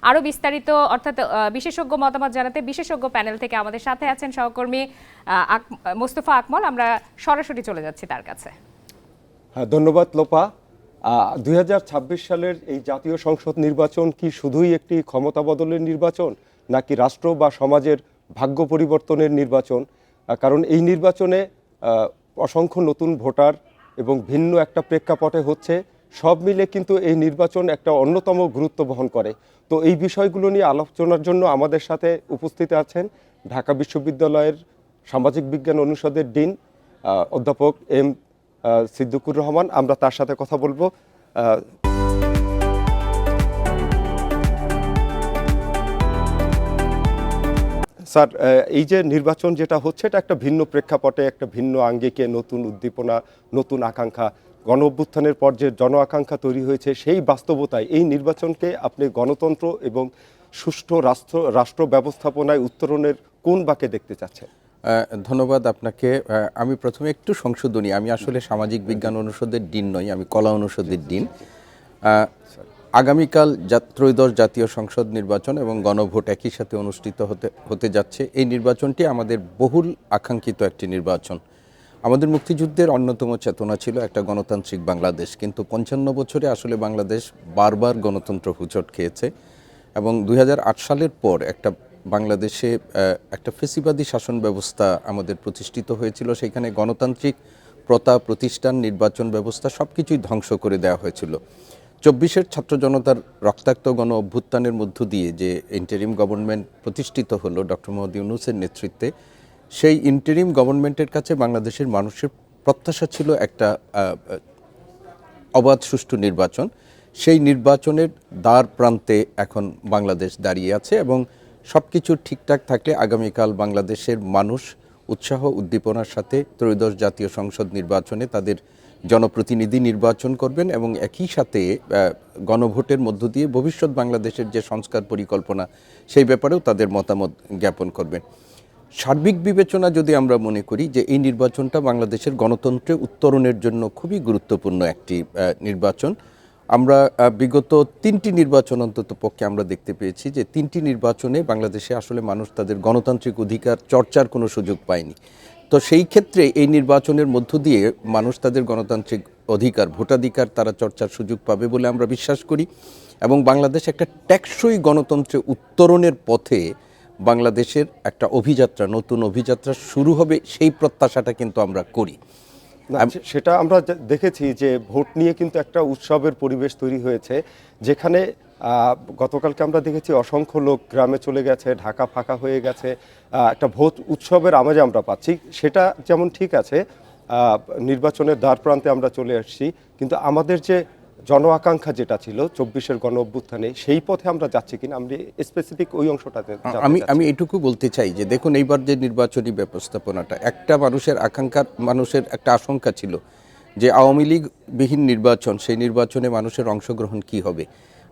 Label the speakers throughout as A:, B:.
A: আরো বিস্তারিত অর্থাৎ বিশেষজ্ঞ মতামত জানাতে বিশেষজ্ঞ প্যানেল থেকে আমাদের সাথে আছেন সহকর্মী মোস্তফা আকমল। আমরা সরাসরি চলে যাচ্ছি তার কাছে।
B: হ্যাঁ, ধন্যবাদ লোপা। 2026 সালের এই জাতীয় সংসদ নির্বাচন কি শুধুই একটি ক্ষমতা বদলের নির্বাচন, নাকি রাষ্ট্র বা সমাজের ভাগ্য পরিবর্তনের নির্বাচন? কারণ এই নির্বাচনে অসংখ্য নতুন ভোটার এবং ভিন্ন একটা প্রেক্ষাপটে হচ্ছে, সব মিলে কিন্তু এই নির্বাচন একটা অন্যতম গুরুত্ব বহন করে। তো এই বিষয়গুলো নিয়ে আলোচনার জন্য আমাদের সাথে উপস্থিত আছেন ঢাকা বিশ্ববিদ্যালয়ের সামাজিক বিজ্ঞান অনুষদের ডিন অধ্যাপক এম সিদ্দিকুর রহমান। আমরা তার সাথে কথা বলবো। স্যার, এই যে নির্বাচন যেটা হচ্ছে, এটা একটা ভিন্ন প্রেক্ষাপটে, একটা ভিন্ন আঙ্গিকে, নতুন উদ্দীপনা, নতুন আকাঙ্ক্ষা, গণ অভ্যুত্থানের পর যে জন আকাঙ্ক্ষা তৈরি হয়েছে, সেই বাস্তবতায় এই নির্বাচনকে আপনি গণতন্ত্র এবং সুষ্ঠু রাষ্ট্র ব্যবস্থাপনায় উত্তরণের কোন বাঁকে দেখতে চাচ্ছেন?
C: ধন্যবাদ আপনাকে। আমি প্রথমে একটু সংশোধনী, আমি আসলে সামাজিক বিজ্ঞান অনুষদের ডিন নই, আমি কলা অনুষদের ডিন। আগামীকাল ত্রয়োদশ জাতীয় সংসদ নির্বাচন এবং গণভোট একই সাথে অনুষ্ঠিত হতে যাচ্ছে। এই নির্বাচনটি আমাদের বহুল আকাঙ্ক্ষিত একটি নির্বাচন। আমাদের মুক্তিযুদ্ধের অন্যতম চেতনা ছিল একটা গণতান্ত্রিক বাংলাদেশ, কিন্তু 55 বছরে আসলে বাংলাদেশ বারবার গণতন্ত্র হোঁচট খেয়েছে এবং 2008 সালের পর একটা বাংলাদেশে একটা ফেসিবাদী শাসন ব্যবস্থা আমাদের প্রতিষ্ঠিত হয়েছিল। সেখানে গণতান্ত্রিক প্রথা, প্রতিষ্ঠান, নির্বাচন ব্যবস্থা সব কিছুই ধ্বংস করে দেওয়া হয়েছিল। 24-এর ছাত্র জনতার রক্তাক্ত গণ অভ্যুত্থানের মধ্য দিয়ে যে ইন্টারিম গভর্নমেন্ট প্রতিষ্ঠিত হলো ডক্টর মোহাম্মদ ইউনূসের নেতৃত্বে, সেই ইন্টারিম গভর্নমেন্টের কাছে বাংলাদেশের মানুষের প্রত্যাশা ছিল একটা অবাধ সুষ্ঠু নির্বাচন। সেই নির্বাচনের দ্বার প্রান্তে এখন বাংলাদেশ দাঁড়িয়ে আছে এবং সব কিছু ঠিকঠাক থাকলে আগামীকাল বাংলাদেশের মানুষ উৎসাহ উদ্দীপনার সাথে ত্রয়োদশ জাতীয় সংসদ নির্বাচনে তাদের জনপ্রতিনিধি নির্বাচন করবেন এবং একই সাথে গণভোটের মধ্য দিয়ে ভবিষ্যৎ বাংলাদেশের যে সংস্কার পরিকল্পনা, সেই ব্যাপারেও তাদের মতামত জ্ঞাপন করবেন। সার্বিক বিবেচনা যদি আমরা মনে করি যে এই নির্বাচনটা বাংলাদেশের গণতন্ত্রে উত্তরণের জন্য খুবই গুরুত্বপূর্ণ একটি নির্বাচন। আমরা বিগত 3টি নির্বাচন অন্তত পক্ষে আমরা দেখতে পেয়েছি যে 3টি নির্বাচনে বাংলাদেশে আসলে মানুষ তাদের গণতান্ত্রিক অধিকার চর্চার কোনো সুযোগ পায়নি। তো সেই ক্ষেত্রে এই নির্বাচনের মধ্য দিয়ে মানুষ তাদের গণতান্ত্রিক অধিকার, ভোটাধিকার তারা চর্চার সুযোগ পাবে বলে আমরা বিশ্বাস করি এবং বাংলাদেশ একটা টেকসই গণতন্ত্রে উত্তরণের পথে বাংলাদেশের একটা অভিযাত্রা, নতুন অভিযাত্রা শুরু হবে, সেই প্রত্যাশাটা কিন্তু আমরা করি।
B: সেটা আমরা দেখেছি যে ভোট নিয়ে কিন্তু একটা উৎসবের পরিবেশ তৈরি হয়েছে, যেখানে গতকালকে আমরা দেখেছি অসংখ্য লোক গ্রামে চলে গেছে, ঢাকা ফাঁকা হয়ে গেছে, একটা ভোট উৎসবের আমেজ আমরা পাচ্ছি। সেটা যেমন ঠিক আছে, নির্বাচনের দ্বার প্রান্তে আমরা চলে আসছি, কিন্তু আমাদের যে জন আকাঙ্ক্ষা যেটা ছিল 24-এর গণ অভ্যুত্থানে, সেই পথে আমরা যাচ্ছি কিনা, আমরা স্পেসিফিক ওই অংশটাতে
C: আমি এটুকু বলতে চাই যে দেখুন, এইবার যে নির্বাচনী ব্যবস্থাপনাটা, একটা মানুষের একটা আশঙ্কা ছিল যে আওয়ামী লীগ বিহীন নির্বাচন, সেই নির্বাচনে মানুষের অংশগ্রহণ কি হবে।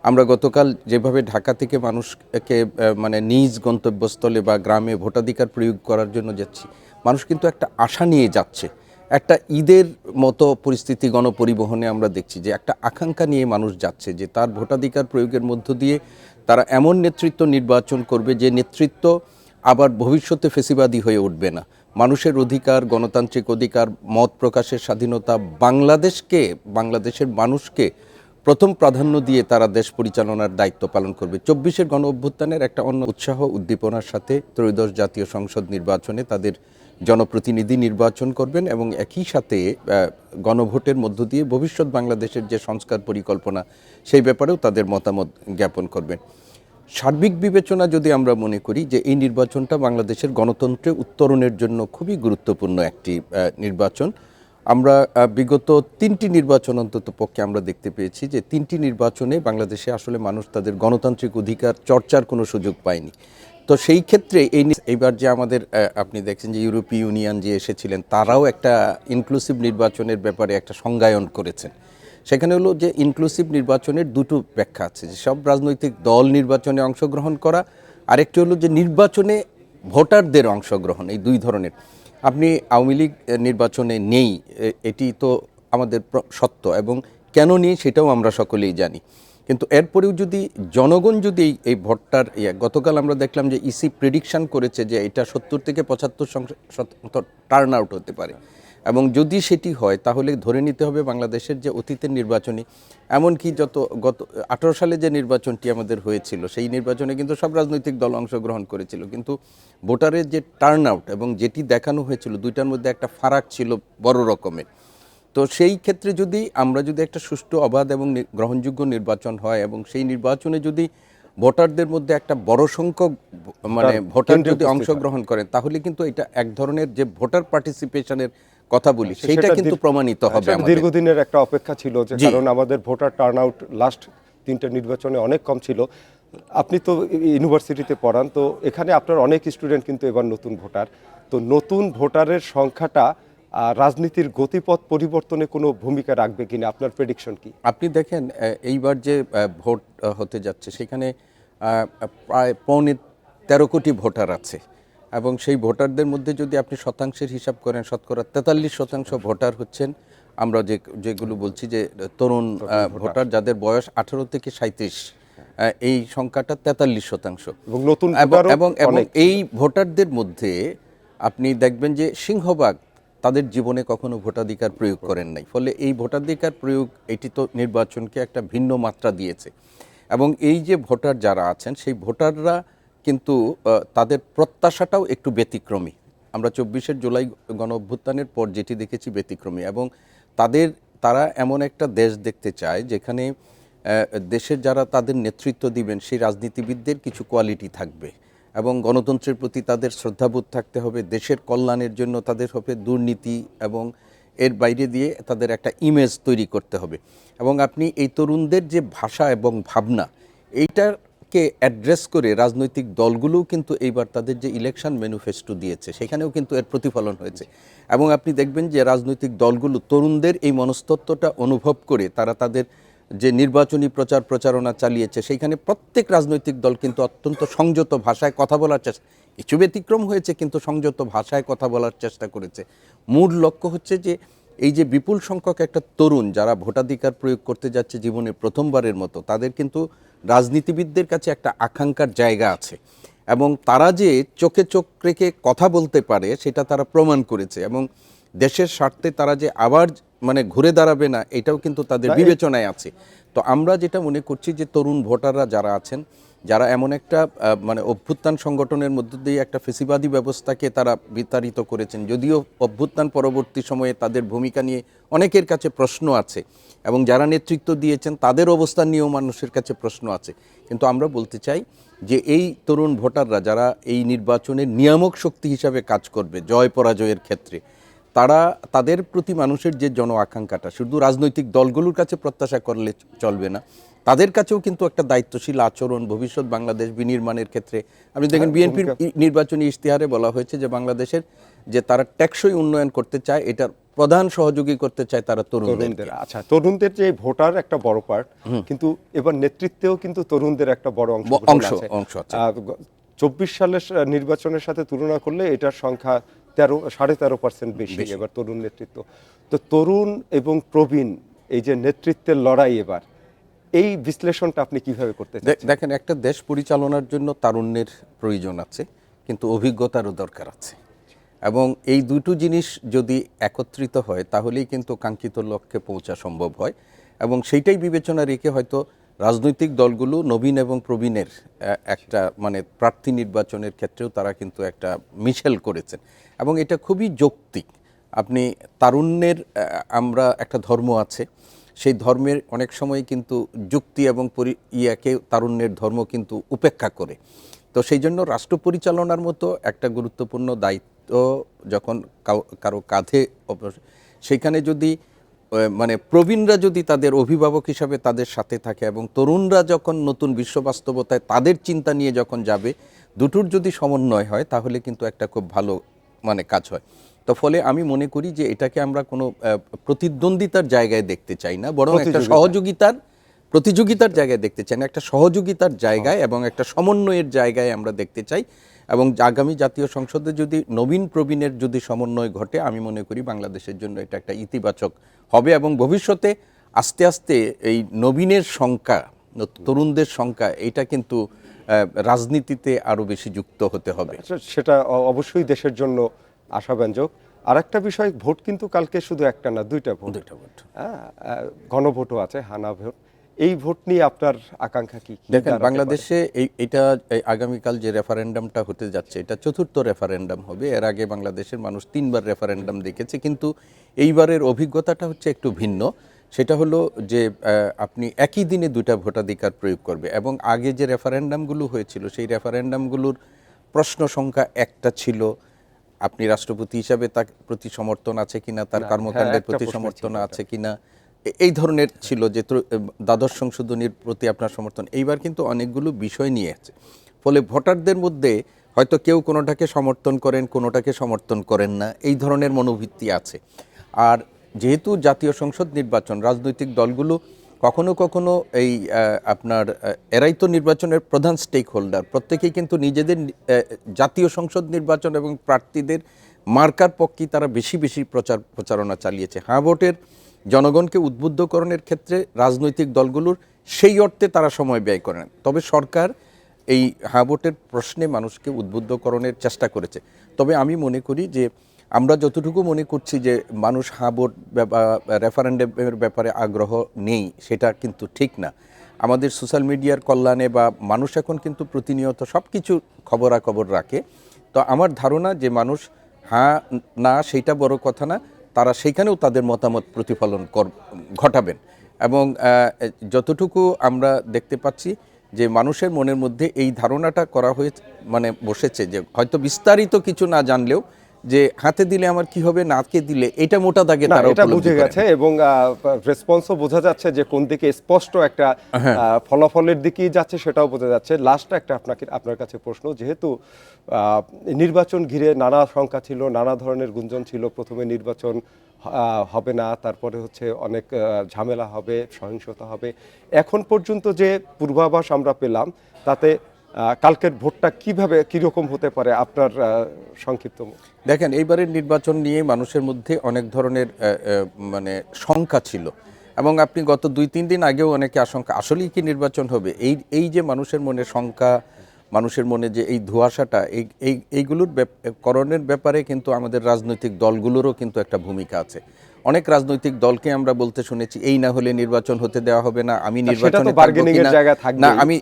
C: আমরা গতকাল যেভাবে ঢাকা থেকে মানুষকে মানে নিজ গন্তব্যস্থলে বা গ্রামে ভোটাধিকার প্রয়োগ করার জন্য যাচ্ছি, মানুষ কিন্তু একটা আশা নিয়ে যাচ্ছে। একটা ঈদের মতো পরিস্থিতি গণপরিবহনে আমরা দেখছি যে একটা আকাঙ্ক্ষা নিয়ে মানুষ যাচ্ছে যে তার ভোটাধিকার প্রয়োগের মধ্য দিয়ে তারা এমন নেতৃত্ব নির্বাচন করবে যে নেতৃত্ব আবার ভবিষ্যতে ফেসিবাদী হয়ে উঠবে না। মানুষের অধিকার, গণতান্ত্রিক অধিকার, মত প্রকাশের স্বাধীনতা, বাংলাদেশের মানুষকে প্রথম প্রাধান্য দিয়ে তারা দেশ পরিচালনার দায়িত্ব পালন করবে। 24-এর গণ অভ্যুত্থানের একটা অন্য উৎসাহ উদ্দীপনার সাথে ত্রয়োদশ জাতীয় সংসদ নির্বাচনে তাদের জনপ্রতিনিধি নির্বাচন করবেন এবং একই সাথে গণভোটের মধ্য দিয়ে ভবিষ্যৎ বাংলাদেশের যে সংস্কার পরিকল্পনা, সেই ব্যাপারেও তাদের মতামত জ্ঞাপন করবেন। সার্বিক বিবেচনা যদি আমরা মনে করি যে এই নির্বাচনটা বাংলাদেশের গণতন্ত্রে উত্তরণের জন্য খুবই গুরুত্বপূর্ণ একটি নির্বাচন। আমরা বিগত 3টি নির্বাচন অন্তত পক্ষে আমরা দেখতে পেয়েছি যে 3টি নির্বাচনে বাংলাদেশে আসলে মানুষ তাদের গণতান্ত্রিক অধিকার চর্চার কোনো সুযোগ পায়নি। তো সেই ক্ষেত্রে এইবার যে আমাদের আপনি দেখছেন যে ইউরোপীয় ইউনিয়ন যে এসেছিলেন, তারাও একটা ইনক্লুসিভ নির্বাচনের ব্যাপারে একটা সংজ্ঞায়ন করেছেন। সেখানে হলো যে ইনক্লুসিভ নির্বাচনের দুটো ব্যাখ্যা আছে, যে সব রাজনৈতিক দল নির্বাচনে অংশগ্রহণ করা, আরেকটি হলো যে নির্বাচনে ভোটারদের অংশগ্রহণ। এই দুই ধরনের। আপনি আওয়ামী লীগ নির্বাচনে নেই, এটি তো আমাদের সত্য এবং কেন নেই সেটাও আমরা সকলেই জানি। কিন্তু এরপরেও যদি জনগণ যদি এই ভোটটার গতকাল আমরা দেখলাম যে ইসি প্রেডিকশন করেছে যে এটা 70 থেকে 75% টার্ন আউট হতে পারে, এবং যদি সেটি হয় তাহলে ধরে নিতে হবে বাংলাদেশের যে অতীতের নির্বাচনী, এমনকি গত 18 সালে যে নির্বাচনটি আমাদের হয়েছিল সেই নির্বাচনে কিন্তু সব রাজনৈতিক দল অংশগ্রহণ করেছিল, কিন্তু ভোটারের যে টার্ন আউট এবং যেটি দেখানো হয়েছিল দুইটার মধ্যে একটা ফারাক ছিল বড় রকমের। তো সেই ক্ষেত্রে আমরা যদি একটা সুষ্ঠু, অবাধ এবং গ্রহণযোগ্য নির্বাচন হয় এবং সেই নির্বাচনে যদি ভোটারদের মধ্যে একটা বড় সংখ্যক মানে ভোটার যদি অংশগ্রহণ করেন তাহলে কিন্তু এটা এক ধরনের যে ভোটার পার্টিসিপেশনের কথা বলি সেটা কিন্তু প্রমাণিত হবে।
B: দীর্ঘদিনের একটা অপেক্ষা ছিল, যে কারণ আমাদের ভোটার টার্ন আউট লাস্ট 3টা নির্বাচনে অনেক কম ছিল। আপনি তো ইউনিভার্সিটিতে পড়ান, তো এখানে আপনার অনেক স্টুডেন্ট কিন্তু এবার নতুন ভোটার। তো নতুন ভোটারের সংখ্যাটা রাজনীতির গতিপথ পরিবর্তনে কোনো ভূমিকা রাখবে কিনা, আপনার প্রেডিকশন কি?
C: আপনি দেখেন এইবার যে ভোট হতে যাচ্ছে সেখানে প্রায় 13.5 কোটি ভোটার আছে, এবং সেই ভোটারদের মধ্যে যদি আপনি শতাংশের হিসাব করেন শতকরা 43% ভোটার হচ্ছেন আমরা যেগুলো বলছি যে তরুণ ভোটার, যাদের বয়স 18 থেকে 37, এই সংখ্যাটা 43%।
B: এবং নতুন
C: এবং এই ভোটারদের মধ্যে আপনি দেখবেন যে সিংহভাগ তাদের জীবনে কখনো ভোটাধিকার প্রয়োগ করেন নাই, ফলে এই ভোটাধিকার প্রয়োগ এটি তো নির্বাচনকে একটা ভিন্ন মাত্রা দিয়েছে। এবং এই যে ভোটার যারা আছেন সেই ভোটাররা কিন্তু তাদের প্রত্যাশাটাও একটু ব্যতিক্রমী। আমরা 24শে জুলাই গণ অভ্যুত্থানের পর যেটি দেখেছি ব্যতিক্রমী, এবং তারা এমন একটা দেশ দেখতে চায় যেখানে দেশের যারা তাদের নেতৃত্ব দিবেন সেই রাজনীতিবিদদের কিছু কোয়ালিটি থাকবে, এবং গণতন্ত্রের প্রতি তাদের শ্রদ্ধাবোধ থাকতে হবে, দেশের কল্যাণের জন্য তাদের হবে দুর্নীতি এবং এর বাইরে দিয়ে তাদের একটা ইমেজ তৈরি করতে হবে। এবং আপনি এই তরুণদের যে ভাষা এবং ভাবনা এইটাকে অ্যাড্রেস করে রাজনৈতিক দলগুলোও কিন্তু এইবার তাদের যে ইলেকশন ম্যানিফেস্টো দিয়েছে সেখানেও কিন্তু এর প্রতিফলন হয়েছে। এবং আপনি দেখবেন যে রাজনৈতিক দলগুলো তরুণদের এই মনস্তত্ত্বটা অনুভব করে তারা তাদের যে নির্বাচনী প্রচারণা চালিয়েছে সেইখানে প্রত্যেক রাজনৈতিক দল কিন্তু অত্যন্ত সংযত ভাষায় কথা বলার চেষ্টা, কিছু ব্যতিক্রম হয়েছে কিন্তু সংযত ভাষায় কথা বলার চেষ্টা করেছে। মূল লক্ষ্য হচ্ছে যে এই যে বিপুল সংখ্যক একটা তরুণ যারা ভোটাধিকার প্রয়োগ করতে যাচ্ছে জীবনে প্রথমবারের মতো, তাদের কিন্তু রাজনীতিবিদদের কাছে একটা আকাঙ্ক্ষার জায়গা আছে, এবং তারা যে চোখে চোখ রেখে কথা বলতে পারে সেটা তারা প্রমাণ করেছে, এবং দেশের স্বার্থে তারা যে আবার মানে ঘুরে দাঁড়াবে না এটাও কিন্তু তাদের বিবেচনায় আছে। তো আমরা যেটা মনে করছি যে তরুণ ভোটাররা যারা আছেন, যারা এমন একটা মানে অভ্যুত্থান সংগঠনের মধ্য দিয়ে একটা ফেসিবাদী ব্যবস্থাকে তারা বিতাড়িত করেছেন, যদিও অভ্যুত্থান পরবর্তী সময়ে তাদের ভূমিকা নিয়ে অনেকের কাছে প্রশ্ন আছে, এবং যারা নেতৃত্ব দিয়েছেন তাদের অবস্থান নিয়েও মানুষের কাছে প্রশ্ন আছে, কিন্তু আমরা বলতে চাই যে এই তরুণ ভোটাররা যারা এই নির্বাচনের নিয়ামক শক্তি হিসাবে কাজ করবে জয় পরাজয়ের ক্ষেত্রে, তাদের প্রতি মানুষের যে জন আকাঙ্ক্ষাটা শুধু রাজনৈতিক দলগুলোর কাছে প্রত্যাশা করলে চলবে না, তাদের কাছেও কিন্তু একটা দায়িত্বশীল আচরণ ভবিষ্যৎ বাংলাদেশ বিনির্মাণের ক্ষেত্রে। আপনি দেখেন বিএনপির নির্বাচনী ইশতেহারে বলা হয়েছে যে বাংলাদেশের যে তারা টেকসই উন্নয়ন করতে চায়, এটার প্রধান সহযোগী করতে চায় তারা তরুণদের।
B: আচ্ছা, তরুণদের যে ভোটার একটা বড় পার্ট, কিন্তু এবার নেতৃত্বেও কিন্তু তরুণদের একটা বড় অংশ আছে। 24 সালের নির্বাচনের সাথে তুলনা করলে এটার সংখ্যা 13.5% বেশি এবার তরুণ নেতৃত্ব। তো তরুণ এবং প্রবীণ এই যে নেতৃত্বের লড়াই, এবার এই বিশ্লেষণটা আপনি কিভাবে করতে চান?
C: দেখেন, একটা দেশ পরিচালনার জন্য তারুণ্যের প্রয়োজন আছে, কিন্তু অভিজ্ঞতারও দরকার আছে, এবং এই দুটো জিনিস যদি একত্রিত হয় তাহলেই কিন্তু কাঙ্ক্ষিত লক্ষ্যে পৌঁছা সম্ভব হয়। এবং সেইটাই বিবেচনা রেখে হয়তো রাজনৈতিক দলগুলো নবীন এবং প্রবীণের একটা মানে প্রার্থী নির্বাচনের ক্ষেত্রেও তারা কিন্তু একটা মিশেল করেছেন, এবং এটা খুবই যৌক্তিক। আপনি তারুণ্যের আমরা একটা ধর্ম আছে, সেই ধর্মের অনেক সময় কিন্তু যুক্তি এবং তারুণ্যের ধর্ম কিন্তু উপেক্ষা করে। তো সেই জন্য রাষ্ট্র পরিচালনার মতো একটা গুরুত্বপূর্ণ দায়িত্ব যখন কারো কাঁধে, সেখানে যদি মানে প্রবীণরা যদি তাদের অভিভাবক হিসাবে তাদের সাথে থাকে এবং তরুণরা যখন নতুন বিশ্ব বাস্তবতায় তাদের চিন্তা নিয়ে যখন যাবে, দুটোর যদি সমন্বয় হয় তাহলে কিন্তু একটা খুব ভালো মানে কাজ হয়। তো ফলে আমি মনে করি যে এটাকে আমরা কোনো প্রতিদ্বন্দ্বিতার জায়গায় দেখতে চাই না, বরং একটা প্রতিযোগিতার জায়গায় দেখতে চাই না, একটা সহযোগিতার জায়গায় এবং একটা সমন্বয়ের জায়গায় আমরা দেখতে চাই। এবং আগামী জাতীয় সংসদে যদি নবীন প্রবীণের যদি সমন্বয় ঘটে, আমি মনে করি বাংলাদেশের জন্য এটা একটা ইতিবাচক হবে, এবং ভবিষ্যতে আস্তে আস্তে এই নবীনের সংখ্যা তরুণদের সংখ্যা, এটা কিন্তু রাজনীতিতে আরো বেশি যুক্ত হতে হবে।
B: সেটা অবশ্যই দেশের জন্য আশাব্যঞ্জক। আর একটা বিষয়, ভোট কিন্তু কালকে শুধু একটা না, দুইটা ভোট। হ্যাঁ, গণভোটও আছে, হানা ভোট। এই ভোট নিয়ে আপনার আকাঙ্ক্ষা কি?
C: দেখেন, বাংলাদেশে এটা আগামীকাল যে রেফারেন্ডামটা হতে যাচ্ছে, এটা চতুর্থ রেফারেন্ডাম হবে। এর আগে বাংলাদেশের মানুষ 3বার রেফারেন্ডাম দেখেছে, কিন্তু এইবারের অভিজ্ঞতাটা হচ্ছে একটু ভিন্ন। সেটা হলো যে আপনি একই দিনে 2টা ভোটাধিকার প্রয়োগ করবে, এবং আগে যে রেফারেন্ডামগুলো হয়েছিল সেই রেফারেন্ডামগুলোর প্রশ্ন সংখ্যা একটা ছিল, আপনি রাষ্ট্রপতি হিসাবে তার প্রতি সমর্থন আছে কিনা, তার কর্মকাণ্ডের প্রতি সমর্থন আছে কিনা, এই ধরনের ছিল যে দ্বাদশ সংশোধনীর প্রতি আপনার সমর্থন। এইবার কিন্তু অনেকগুলো বিষয় নিয়ে আছে, ফলে ভোটারদের মধ্যে হয়তো কেউ কোনোটাকে সমর্থন করেন, কোনোটাকে সমর্থন করেন না, এই ধরনের মনোবৃত্তি আছে। আর যেহেতু জাতীয় সংসদ নির্বাচন, রাজনৈতিক দলগুলো কখনো কখনো এই আপনার এরাই তো নির্বাচনের প্রধান স্টেক হোল্ডার, প্রত্যেকেই কিন্তু নিজেদের জাতীয় সংসদ নির্বাচন এবং প্রার্থীদের মার্কার পক্ষেই তারা বেশি বেশি প্রচারণা চালিয়েছে। হ্যাঁ ভোটের জনগণকে উদ্বুদ্ধকরণের ক্ষেত্রে রাজনৈতিক দলগুলোর সেই অর্থে তারা সময় ব্যয় করেন, তবে সরকার এই হ্যাঁ ভোটের প্রশ্নে মানুষকে উদ্বুদ্ধকরণের চেষ্টা করেছে। তবে আমি মনে করি যে আমরা যতটুকু মনে করছি যে মানুষ হ্যাঁ ভোট রেফারেন্ডামের ব্যাপারে আগ্রহ নেই, সেটা কিন্তু ঠিক না। আমাদের সোশ্যাল মিডিয়ার কল্যাণে বা মানুষ এখন কিন্তু প্রতিনিয়ত সব কিছু খবরাখবর রাখে। তো আমার ধারণা যে মানুষ হ্যাঁ না সেইটা বড় কথা না, তারা সেইখানেও তাদের মতামত প্রতিফলন ঘটাবেন। এবং যতটুকু আমরা দেখতে পাচ্ছি যে মানুষের মনের মধ্যে এই ধারণাটা করা হয়েছে, মানে বসেছে যে হয়তো বিস্তারিত কিছু না জানলেও যে হাতে দিলে আমার কি হবে, নাকে দিলে এটা মোটা দাগে তারা
B: এটা বুঝে গেছে, এবং রেসপন্সও বোঝা যাচ্ছে যে কোন দিকে স্পষ্ট একটা ফলাফলের দিকেই যাচ্ছে, সেটাও বোঝা যাচ্ছে। লাস্ট একটা আপনার কাছে প্রশ্ন, যেহেতু নির্বাচন ঘিরে নানা শঙ্কা ছিল, নানা ধরনের গুঞ্জন ছিল, প্রথমে নির্বাচন হবে না, তারপরে হচ্ছে অনেক ঝামেলা হবে, সহিংসতা হবে, এখন পর্যন্ত যে পূর্বাভাস আমরা পেলাম তাতে কালকের ভোটটা কিরকম হতে পারে আপনার সংক্ষিপ্ত?
C: দেখেন, এইবারের নির্বাচন নিয়ে মানুষের মধ্যে অনেক ধরনের মানে শঙ্কা ছিল, এবং আপনি গত 2-3 দিন আগেও অনেকে আশঙ্কা আসলেই কি নির্বাচন হবে, এই যে মানুষের মনে শঙ্কা, মানুষের মনে যে এই ধোঁয়াশাটা, এইগুলোর করণের ব্যাপারে কিন্তু আমাদের রাজনৈতিক দলগুলোরও কিন্তু একটা ভূমিকা আছে। অনেক রাজনৈতিক দলকে আমরা বলতে শুনেছি এই না হলে নির্বাচন হতে দেওয়া হবে না, আমি নির্বাচনে না, আমি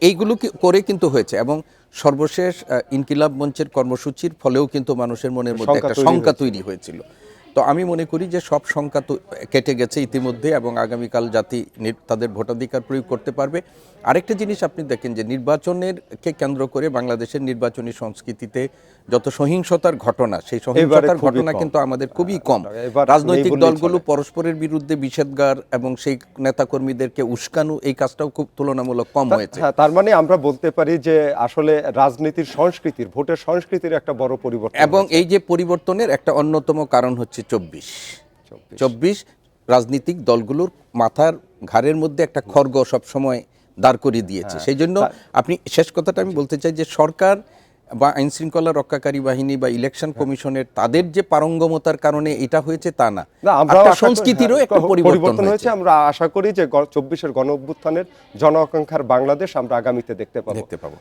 C: এইগুলো করে কিন্তু হয়েছে। এবং সর্বশেষ ইনকিলাব মঞ্চের কর্মসূচির ফলেও কিন্তু মানুষের মনের মধ্যে একটা শঙ্কা তৈরি হয়েছিল। তো আমি মনে করি যে সব শঙ্কা তো কেটে গেছে ইতিমধ্যে, এবং আগামীকাল জাতি তাদের ভোটাধিকার প্রয়োগ করতে পারবে। আরেকটা জিনিস আপনি দেখেন যে নির্বাচনেরকে কেন্দ্র করে বাংলাদেশের নির্বাচনী সংস্কৃতিতে যত সহিংসতার ঘটনা, সেই সহিংসতার ঘটনা কিন্তু আমাদের খুবই কম। রাজনৈতিক দলগুলো পরস্পরের বিরুদ্ধে বিষেধগার এবং সেই নেতাকর্মীদেরকে উস্কানো, এই কাজটাও খুব তুলনামূলক কম হয়েছে।
B: তার মানে আমরা বলতে পারি যে আসলে রাজনীতির সংস্কৃতির, ভোটের সংস্কৃতির একটা বড় পরিবর্তন,
C: এবং এই যে পরিবর্তনের একটা অন্যতম কারণ হচ্ছে 24 রাজনৈতিক দলগুলোর মাথার ঘাড়ের মধ্যে একটা খড়গ সবসময় দাঁড় করিয়ে দিয়েছে। সেই জন্য আপনি শেষ কথাটা আমি বলতে চাই যে সরকার বা আইন শৃঙ্খলা রক্ষাকারী বাহিনী বা ইলেকশন কমিশনের তাদের যে পারঙ্গমতার কারণে এটা হয়েছে তা না, সংস্কৃতিরও একটা পরিবর্তন হয়েছে।
B: আমরা আশা করি যে 24-এর গণ অভ্যুত্থানের জন আকাঙ্ক্ষার বাংলাদেশ আমরা আগামীতে দেখতে পাবো।